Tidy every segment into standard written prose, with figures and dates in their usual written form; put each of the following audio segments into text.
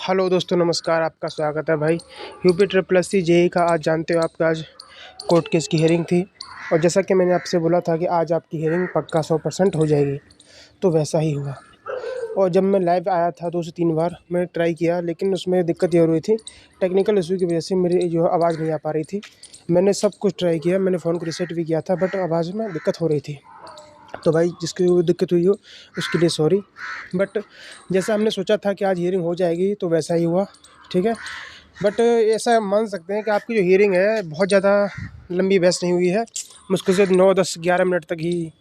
Hello दोस्तों, नमस्कार। आपका स्वागत है भाई। UP triple S C JE का आज जानते हो आपका आज कोर्ट केस की हियरिंग थी। और जैसा कि मैंने आपसे बोला था कि आज आपकी हियरिंग पक्का 100% हो जाएगी, तो वैसा ही हुआ। और जब मैं लाइव आया था 2 से 3 बार मैंने ट्राई किया, लेकिन उसमें दिक्कत ये हो रही थी, टेक्निकल इशू की वजह से मेरी जो आवाज़ नहीं आ पा रही थी। मैंने सब कुछ ट्राई किया, मैंने फ़ोन को रीसेट भी किया था, बट आवाज़ में दिक्कत हो रही थी। तो भाई जिसकी वो दिक्कत हुई हो उसके लिए सॉरी। बट जैसा हमने सोचा था कि आज हियरिंग हो जाएगी, तो वैसा ही हुआ। ठीक है। बट ऐसा मान सकते हैं कि आपकी जो हियरिंग है बहुत ज़्यादा लंबी बहस नहीं हुई है। मुश्किल से 9, 10, 11 मिनट तक ही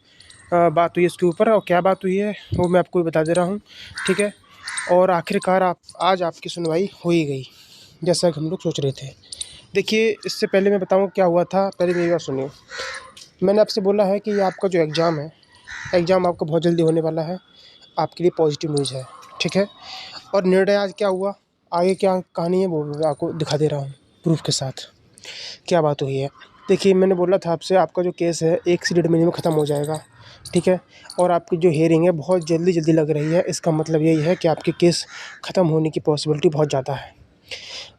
बात हुई है इसके ऊपर। और क्या बात हुई है वो मैं आपको बता दे रहा हूँ। ठीक है। और आखिरकार आज आपकी सुनवाई हो ही गई, जैसा कि हम लोग सोच रहे थे। देखिए, इससे पहले मैं बताऊँ क्या हुआ था, पहले मेरी बात सुनिए। मैंने आपसे बोला है कि ये आपका जो एग्ज़ाम आपका बहुत जल्दी होने वाला है। आपके लिए पॉजिटिव न्यूज़ है। ठीक है। और निर्णय आज क्या हुआ, आगे क्या कहानी है, वो मैं आपको दिखा दे रहा हूँ प्रूफ के साथ। क्या बात हुई है, देखिए। मैंने बोला था आपसे, आपका जो केस है 1 से 1.5 महीने में ख़त्म हो जाएगा। ठीक है। और आपकी जो हियरिंग है बहुत जल्दी लग रही है। इसका मतलब यही है कि आपके केस ख़त्म होने की पॉसिबिलिटी बहुत ज़्यादा है।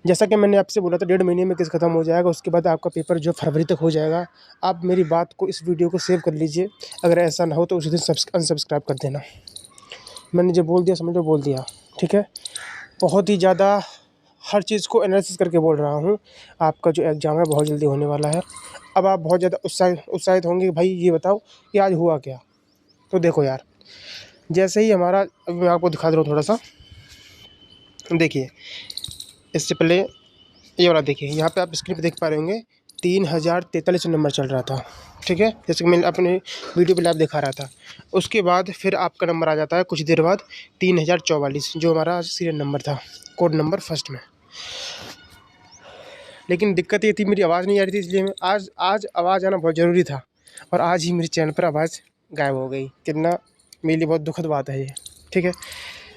जैसा कि मैंने आपसे बोला था 1.5 महीने में केस ख़त्म हो जाएगा। उसके बाद आपका पेपर जो फरवरी तक हो जाएगा। आप मेरी बात को, इस वीडियो को सेव कर लीजिए। अगर ऐसा ना हो तो उसी दिन अनसब्सक्राइब कर देना। मैंने जो बोल दिया समझो बोल दिया। ठीक है। बहुत ही ज़्यादा हर चीज़ को एनालिसिस करके बोल रहा हूँ। आपका जो एग्ज़ाम है बहुत जल्दी होने वाला है। अब आप बहुत ज़्यादा उत्साहित होंगे कि भाई ये बताओ कि आज हुआ क्या। तो देखो यार, जैसे ही हमारा, अभी मैं आपको दिखा दे रहा हूँ थोड़ा सा। देखिए, इससे पहले ये वाला देखिए, यहाँ पे आप स्क्रीन पे देख पा रहे होंगे 3043 नंबर चल रहा था। ठीक है। जैसे कि मैं अपने वीडियो पे लाइव दिखा रहा था। उसके बाद फिर आपका नंबर आ जाता है कुछ देर बाद 3044, जो हमारा सीरियल नंबर था, कोड नंबर फर्स्ट में। लेकिन दिक्कत ये थी, मेरी आवाज़ नहीं आ रही थी, इसलिए मैं आज आवाज़ आना बहुत ज़रूरी था। और आज ही मेरे चैनल पर आवाज़ गायब हो गई। कितना मेरे लिए बहुत दुखद बात है ये। ठीक है।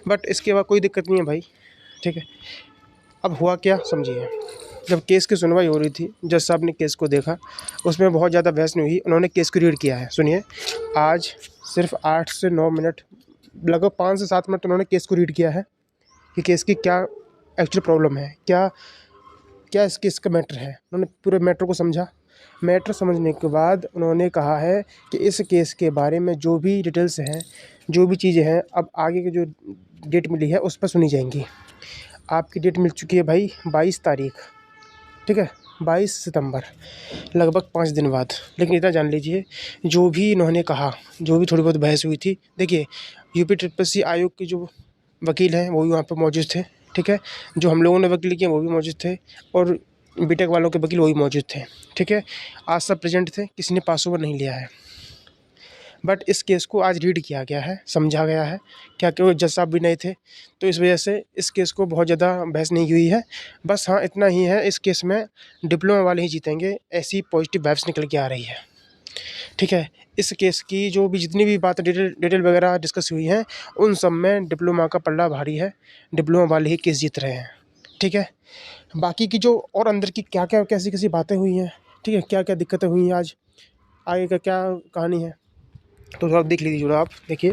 बट इसके बाद कोई दिक्कत नहीं है भाई। ठीक है। अब हुआ क्या समझिए। जब केस की सुनवाई हो रही थी, जज साहब ने केस को देखा। उसमें बहुत ज़्यादा बहस नहीं हुई, उन्होंने केस को रीड किया है। सुनिए, आज सिर्फ 8 से 9 मिनट, लगभग 5 से 7 मिनट उन्होंने केस को रीड किया है कि केस की क्या एक्चुअल प्रॉब्लम है, क्या क्या इस केस का मैटर है। उन्होंने पूरे मैटर को समझा। मैटर समझने के बाद उन्होंने कहा है कि इस केस के बारे में जो भी डिटेल्स हैं, जो भी चीज़ें हैं, अब आगे की जो डेट मिली है उस पर सुनी जाएंगी। आपकी डेट मिल चुकी है भाई 22 तारीख। ठीक है। 22 सितंबर, लगभग 5 दिन बाद। लेकिन इतना जान लीजिए, जो भी इन्होंने कहा, जो भी थोड़ी बहुत बहस हुई थी, देखिए यूपी ट्रिपल सी आयोग के जो वकील हैं वो भी वहाँ पर मौजूद थे। ठीक है। जो हम लोगों ने वकील किए वो भी मौजूद थे। और बीटेक वालों के वकील वो भी मौजूद थे। ठीक है। आज सब प्रेजेंट थे, किसी ने पास ओवर नहीं लिया है। बट इस केस को आज रीड किया गया है, समझा गया है। क्या कि वो जज साहब भी नहीं थे, तो इस वजह से इस केस को बहुत ज़्यादा बहस नहीं हुई है। बस हाँ, इतना ही है, इस केस में डिप्लोमा वाले ही जीतेंगे, ऐसी पॉजिटिव वाइब्स निकल के आ रही है। ठीक है। इस केस की जो भी जितनी भी बातें डिटेल वगैरह डिस्कस हुई हैं, उन सब में डिप्लोमा का पल्ला भारी है। डिप्लोमा वाले ही केस जीत रहे हैं। ठीक है। बाकी की जो और अंदर की क्या क्या कैसी कैसी बातें हुई हैं, ठीक है, क्या क्या दिक्कतें हुई हैं, आज आगे का क्या कहानी है, तो थोड़ा देख लीजिए। जो आप देखिए,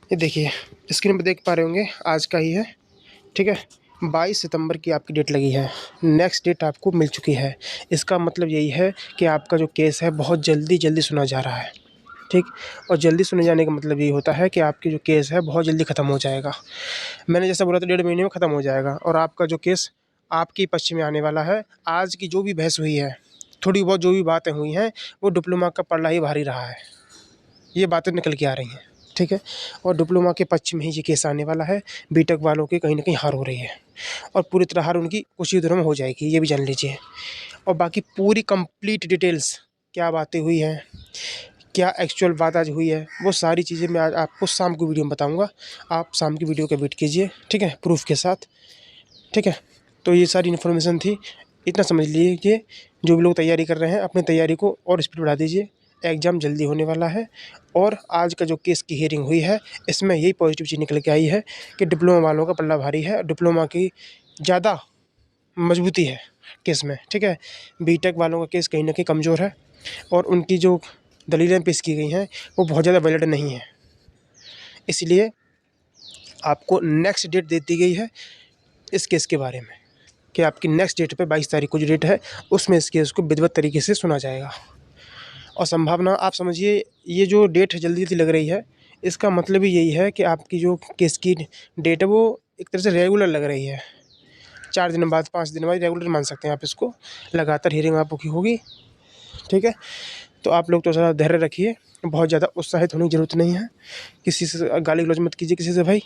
ये देखिए स्क्रीन पे देख पा रहे होंगे, आज का ही है। ठीक है। 22 सितंबर की आपकी डेट लगी है। नेक्स्ट डेट आपको मिल चुकी है। इसका मतलब यही है कि आपका जो केस है बहुत जल्दी सुना जा रहा है। ठीक। और जल्दी सुने जाने का मतलब ये होता है कि आपकी जो केस है बहुत जल्दी ख़त्म हो जाएगा। मैंने जैसा बोला था 1.5 महीने में ख़त्म हो जाएगा। और आपका जो केस आपके पक्ष में आने वाला है। आज की जो भी बहस हुई है, थोड़ी बहुत जो भी बातें हुई हैं, वो डिप्लोमा का पल्ला ही भारी रहा है। ये बातें निकल के आ रही हैं। ठीक है। और डिप्लोमा के पक्ष में ही ये केस आने वाला है। बीटेक वालों की कहीं ना कहीं हार हो रही है। और पूरी तरह हार उनकी कुछ ही दिनों में हो जाएगी, ये भी जान लीजिए। और बाकी पूरी कंप्लीट डिटेल्स, क्या बातें हुई हैं, क्या एक्चुअल बात आज हुई है, वो सारी चीज़ें मैं आज आपको शाम को वीडियो में बताऊंगा। आप शाम की वीडियो का वेट कीजिए। ठीक है, प्रूफ के साथ। ठीक है। तो ये सारी इन्फॉर्मेशन थी। इतना समझ लीजिए, जो भी लोग तैयारी कर रहे हैं अपनी तैयारी को और स्पीड बढ़ा दीजिए। एग्ज़ाम जल्दी होने वाला है। और आज का जो केस की हियरिंग हुई है, इसमें यही पॉजिटिव चीज़ निकल के आई है कि डिप्लोमा वालों का पल्ला भारी है। डिप्लोमा की ज़्यादा मजबूती है केस में। ठीक है। बीटेक वालों का केस कहीं ना कहीं कमज़ोर है। और उनकी जो दलीलें पेश की गई हैं वो बहुत ज़्यादा वैलिड नहीं है। इसलिए आपको नेक्स्ट डेट दे दी गई है इस केस के बारे में कि आपकी नेक्स्ट डेट पे 22 तारीख को जो डेट है उसमें इस केस को विधिवत तरीके से सुना जाएगा। और संभावना आप समझिए, ये जो डेट है जल्दी जल्दी लग रही है, इसका मतलब ही यही है कि आपकी जो केस की डेट है वो एक तरह से रेगुलर लग रही है। 4 दिन बाद 5 दिन बाद रेगुलर मान सकते हैं आप इसको, लगातार हियरिंग आपकी होगी। ठीक है, तो आप लोग तो ज़रा धैर्य रखिए, बहुत ज़्यादा उत्साहित होने की ज़रूरत नहीं है, किसी से गाली गलौज मत कीजिए किसी से भाई।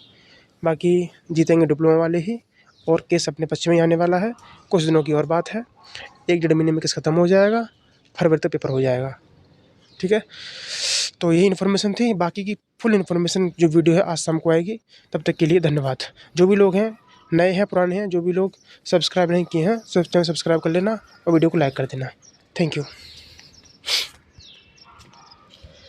बाकी जीतेंगे डिप्लोमा वाले ही, और केस अपने पक्ष में ही आने वाला है। कुछ दिनों की और बात है, 1 डेढ़ महीने में केस ख़त्म हो जाएगा, फरवरी तक पेपर हो जाएगा। ठीक है, तो यही इन्फॉर्मेशन थी। बाकी की फुल इन्फॉर्मेशन जो वीडियो है आज शाम को आएगी। तब तक के लिए धन्यवाद। जो भी लोग हैं, नए हैं पुराने हैं, जो भी लोग सब्सक्राइब नहीं किए हैं, चैनल सब्सक्राइब कर लेना और वीडियो को लाइक कर देना। Thank you.